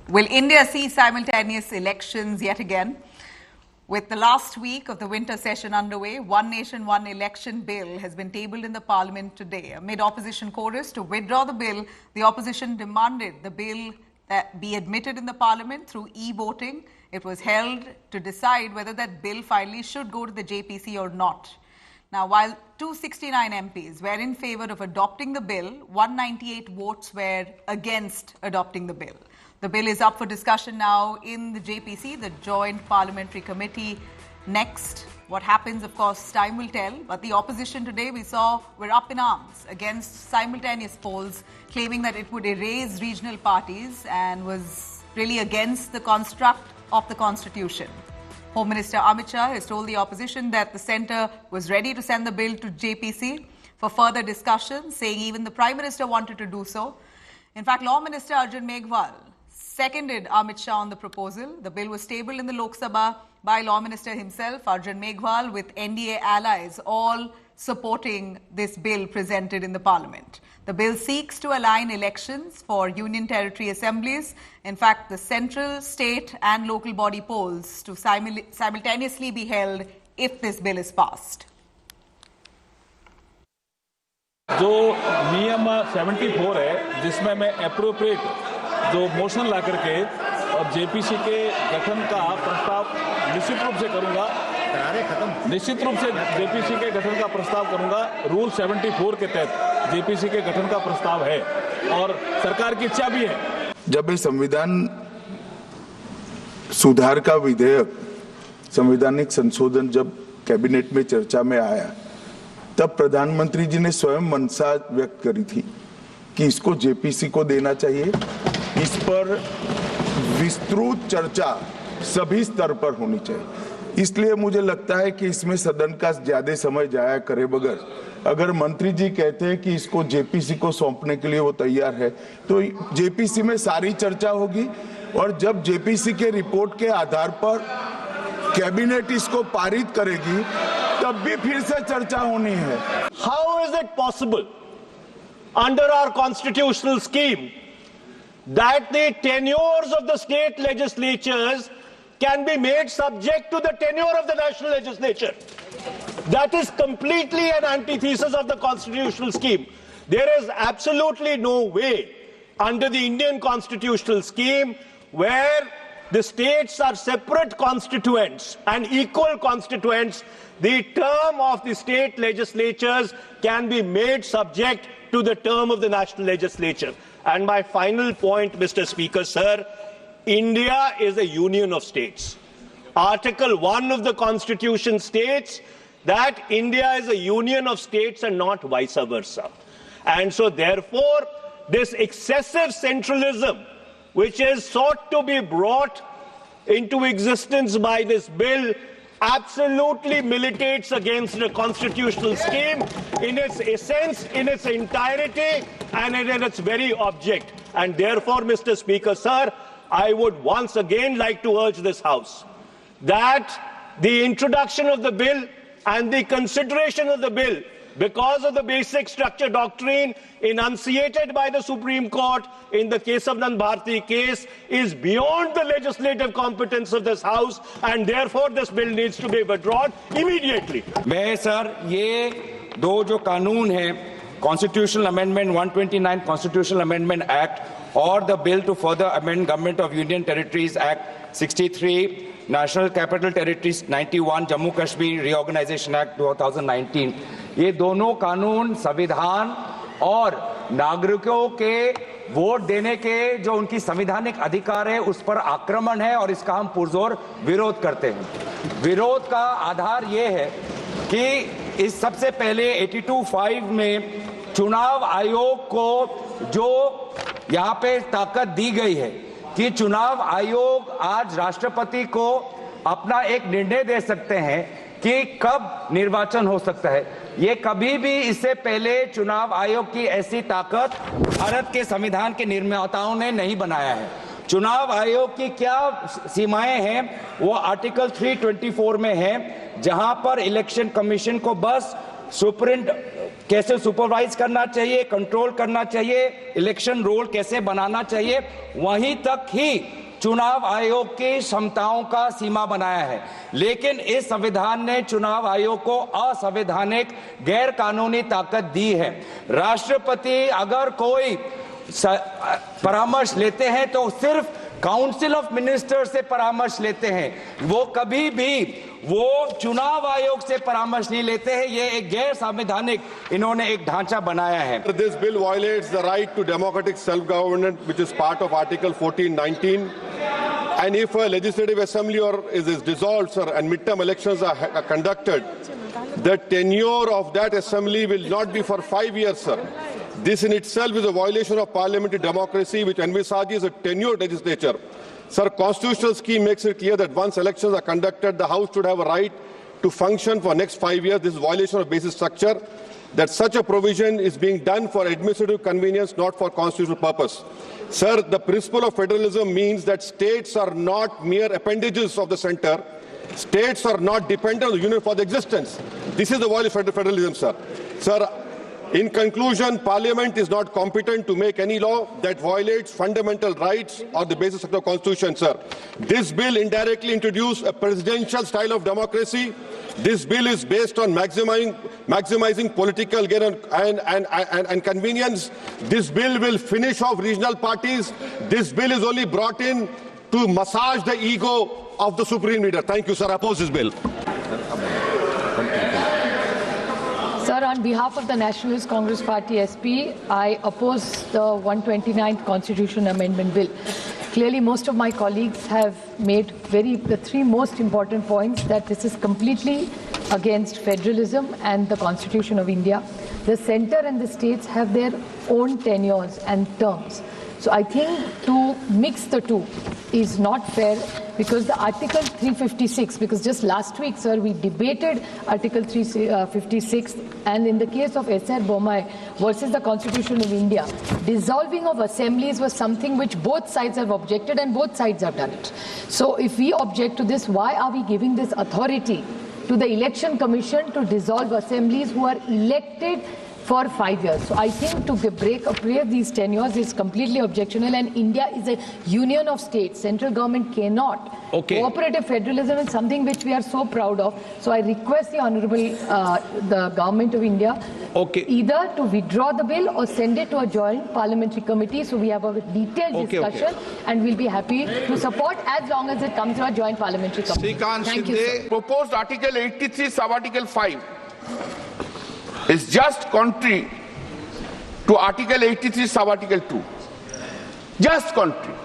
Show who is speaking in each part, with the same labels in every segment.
Speaker 1: Will India see simultaneous elections yet again? With the last week of the winter session underway, One Nation, One Election bill has been tabled in the parliament today. Amid opposition chorus to withdraw the bill, the opposition demanded the bill be admitted in the parliament through e-voting. It was held to decide whether that bill finally should go to the JPC or not. Now, while 269 MPs were in favour of adopting the bill, 198 votes were against adopting the bill. The bill is up for discussion now in the JPC, the Joint Parliamentary Committee. Next, what happens, of course, time will tell. But the opposition today, we saw, were up in arms against simultaneous polls, claiming that it would erase regional parties and was really against the construct of the Constitution. Home Minister Amit Shah has told the opposition that the centre was ready to send the bill to JPC for further discussion, saying even the Prime Minister wanted to do so. In fact, Law Minister Arjun Meghwal seconded Amit Shah on the proposal. The bill was tabled in the Lok Sabha by Law Minister himself, Arjun Meghwal, with NDA allies all supporting this bill presented in the Parliament. The bill seeks to align elections for Union Territory assemblies. In fact, the central, state and local body polls to simultaneously be held if this bill is passed.
Speaker 2: जो नियम 74 है, जिसमें मैं appropriate जो motion ला करके और JPC के गठन का प्रस्ताव निश्चित रूप से करूंगा, निश्चित रूप से जेपीसी के गठन का प्रस्ताव करूंगा। रूल 74 के तहत जेपीसी के गठन का प्रस्ताव है और सरकार की इच्छा भी है।
Speaker 3: जब ये संविधान सुधार का विधेयक, संवैधानिक संशोधन जब कैबिनेट में चर्चा में आया, तब प्रधानमंत्री जी ने स्वयं मंशा व्यक्त करी थी कि इसको जेपीसी को देना चाहिए। इस पर विस्तृत चर्चा सभी स्तर पर होनी चाहिए। इसलिए मुझे लगता है कि इसमें सदन का ज्यादा समय जाया करे बगैर, अगर मंत्री जी कहते हैं कि इसको जेपीसी को सौंपने के लिए वो तैयार है, तो जेपीसी में सारी चर्चा होगी और जब जेपीसी के रिपोर्ट के आधार पर कैबिनेट इसको पारित करेगी, तब भी फिर से चर्चा होनी है।
Speaker 4: How is it possible under our constitutional scheme that the tenures of the state legislatures can be made subject to the tenure of the national legislature? That is completely an antithesis of the constitutional scheme. There is absolutely no way under the Indian constitutional scheme where the states are separate constituents and equal constituents, the term of the state legislatures can be made subject to the term of the national legislature. And my final point, Mr. Speaker, sir, India is a union of states. Article 1 of the Constitution states that India is a union of states and not vice versa. And so therefore, this excessive centralism which is sought to be brought into existence by this bill absolutely militates against the constitutional scheme in its essence, in its entirety, and in its very object. And therefore, Mr. Speaker, sir, I would once again like to urge this House that the introduction of the bill and the consideration of the bill, because of the basic structure doctrine enunciated by the Supreme Court in the Kesavanand Bharti case, is beyond the legislative competence of this House, and therefore this bill needs to be withdrawn immediately.
Speaker 5: मैं sir ये दो जो कानून हैं, Constitutional Amendment 129 Constitutional Amendment Act और the Bill to further amend Government of Union Territories Act 63, National Capital Territories 91, Jammu Kashmir Reorganization Act 2019, ये दोनों कानून संविधान और नागरिकों के वोट देने के जो उनकी संवैधानिक अधिकार है उस पर आक्रमण है और इसका हम पुरजोर विरोध करते हैं। विरोध का आधार ये है कि इस सबसे पहले 82(5) में चुनाव आयोग को जो यहाँ पे ताकत दी गई है कि चुनाव आयोग आज राष्ट्रपति को अपना एक निर्णय दे सकते हैं कि कब निर्वाचन हो सकता है। ये कभी भी इससे पहले चुनाव आयोग की ऐसी ताकत भारत के संविधान के निर्माताओं ने नहीं बनाया है। चुनाव आयोग की क्या सीमाएं हैं वो आर्टिकल 324 में है, जहां पर इलेक्शन कमीशन को बस कैसे सुपरवाइज करना चाहिए, कंट्रोल करना चाहिए, इलेक्शन रोल कैसे बनाना चाहिए, वहीं तक ही चुनाव आयोग की क्षमताओं का सीमा बनाया है। लेकिन इस संविधान ने चुनाव आयोग को असंवैधानिक, गैर कानूनी ताकत दी है। राष्ट्रपति अगर कोई परामर्श लेते हैं तो सिर्फ काउंसिल ऑफ मिनिस्टर से परामर्श लेते हैं, वो कभी भी वो चुनाव आयोग से परामर्श नहीं लेते हैं। ये एक गैर संवैधानिक इन्होंने एक ढांचा बनाया है।
Speaker 6: This bill violates the right to democratic self-government, which is part of Article 14(19). And if a legislative assembly is dissolved, sir, and midterm elections are conducted, the tenure of that assembly will not be for 5 years, sir. This in itself is a violation of parliamentary democracy, which envisages a tenured legislature. Sir, constitutional scheme makes it clear that once elections are conducted, the House should have a right to function for next 5 years. This is a violation of basic structure. That such a provision is being done for administrative convenience, not for constitutional purpose. Sir, the principle of federalism means that states are not mere appendages of the center. States are not dependent on the union for their existence. This is the violation of federalism, sir. Sir, in conclusion, Parliament is not competent to make any law that violates fundamental rights or the basis of the Constitution, sir. This bill indirectly introduced a presidential style of democracy. This bill is based on maximizing political gain and convenience. This bill will finish off regional parties. This bill is only brought in to massage the ego of the supreme leader. Thank you, sir. I oppose this bill.
Speaker 7: Sir, on behalf of the Nationalist Congress Party SP, I oppose the 129th Constitution Amendment Bill. Clearly, most of my colleagues have made the three most important points: that this is completely against federalism and the Constitution of India. The centre and the states have their own tenures and terms. So I think to mix the two is not fair, because the Article 356, because just last week, sir, we debated Article 356, and in the case of S.R. Bommai versus the Constitution of India, dissolving of assemblies was something which both sides have objected, and both sides have done it. So if we object to this, why are we giving this authority to the Election Commission to dissolve assemblies who are elected for 5 years? So I think to break these tenures is completely objectionable, and India is a union of states. Central government cannot. Cooperative federalism is something which we are so proud of. So I request the Honourable the Government of India either to withdraw the bill or send it to a joint parliamentary committee, so we have a detailed discussion, and we'll be happy to support as long as it comes to a joint parliamentary committee. Thank you, sir.
Speaker 8: Proposed Article 83 sub-Article 5 is just contrary to Article 83 sub-Article 2. Just contrary.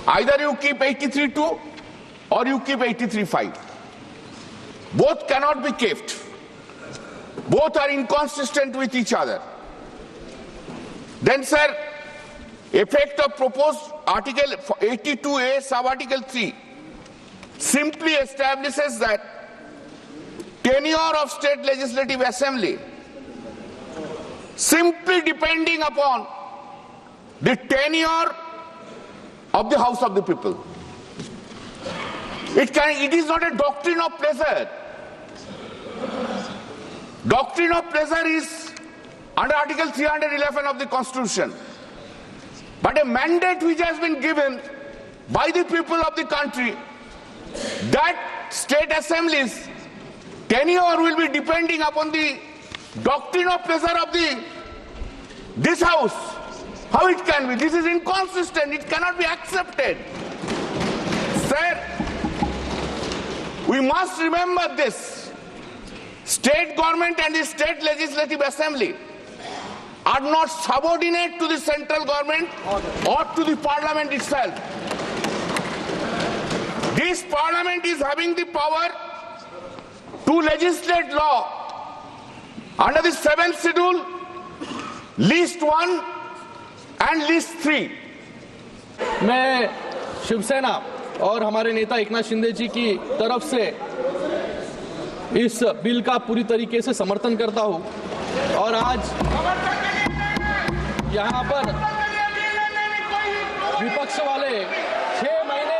Speaker 8: Either you keep 83.2 or you keep 83.5. Both cannot be kept. Both are inconsistent with each other. Then, sir, effect of proposed Article 82A sub-Article 3 simply establishes that tenure of state legislative assembly simply depending upon the tenure of the House of the People. It is not a doctrine of pleasure. Doctrine of pleasure is under Article 311 of the Constitution. But a mandate which has been given by the people of the country that state assemblies tenure will be depending upon the doctrine of pleasure of this House. How it can be? This is inconsistent. It cannot be accepted. Sir, we must remember this. State government and the state legislative assembly are not subordinate to the central government or to the parliament itself. This parliament is having the power to legislate law under the 7th schedule, list 1 and list 3.
Speaker 9: मैं शिवसेना और हमारे नेता एकनाथ शिंदे जी की तरफ से इस bill का पूरी तरीके से समर्थन करता हूं, और आज यहां पर विपक्ष वाले 6 महीने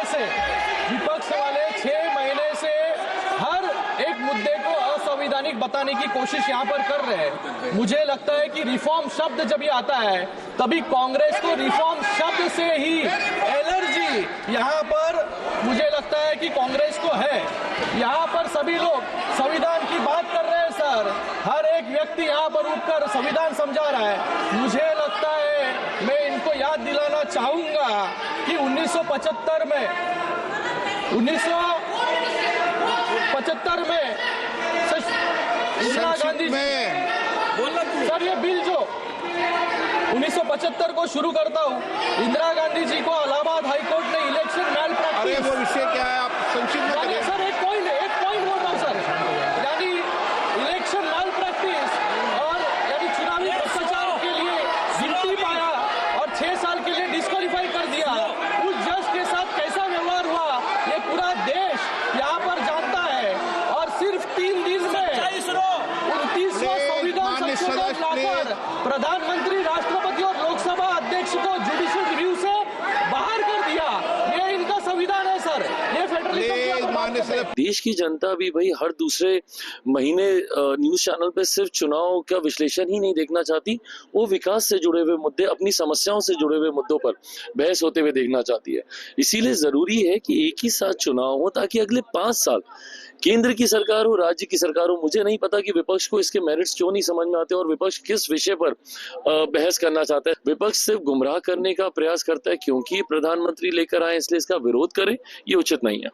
Speaker 9: से हर एक मुद्दे को असंवैधानिक लॉजिक बताने की कोशिश यहाँ पर कर रहे हैं। मुझे लगता है कि रिफॉर्म शब्द जब ये आता है तभी कांग्रेस को रिफॉर्म शब्द से ही एलर्जी यहाँ पर मुझे लगता है कि कांग्रेस को है। यहाँ पर सभी लोग संविधान की बात कर रहे हैं सर, हर एक व्यक्ति यहाँ पर उठकर संविधान समझा रहा है। मुझे लगता है मैं इनको याद दिलाना चाहूंगा कि 1975 में इंदिरा गांधी सर ये बिल जो 1975 को शुरू करता हूँ, इंदिरा गांधी जी को इलाहाबाद हाईकोर्ट ने इलेक्शन मैल
Speaker 8: अरे वो विषय क्या है, आप संक्षिप्त में करिए।
Speaker 9: सर एक पॉइंट बोल रहा हूँ सर, यानी इलेक्शन मैल प्रैक्टिस और यानी चुनावी भ्रष्टाचार के लिए गिनती पाया और 6 साल के लिए डिस्क्वालीफाई कर दिया। उस जज के साथ कैसा व्यवहार हुआ ये पूरा देश यहाँ पर जानता है। और सिर्फ 3 दिन में 29वां संविधान संशोधन लाकर प्रधानमंत्री, राष्ट्रपति और लोकसभा अध्यक्ष को जुडिशियल रिव्यू से बाहर कर दिया। ये इनका संविधान है सर, ये फेडरलिज्म।
Speaker 10: देश की जनता भी भाई हर दूसरे महीने न्यूज चैनल पे सिर्फ चुनाव का विश्लेषण ही नहीं देखना चाहती, वो विकास से जुड़े हुए मुद्दे, अपनी समस्याओं से जुड़े हुए मुद्दों पर बहस होते हुए देखना चाहती है। इसीलिए जरूरी है कि एक ही साथ चुनाव हो ताकि अगले 5 साल केंद्र की सरकार हो, राज्य की सरकार हो। मुझे नहीं पता कि विपक्ष को इसके मेरिट्स क्यों नहीं समझ में आते और विपक्ष किस विषय पर बहस करना चाहता है। विपक्ष सिर्फ गुमराह करने का प्रयास करता है क्योंकि प्रधानमंत्री लेकर आए इसलिए इसका विरोध करें, ये उचित नहीं है।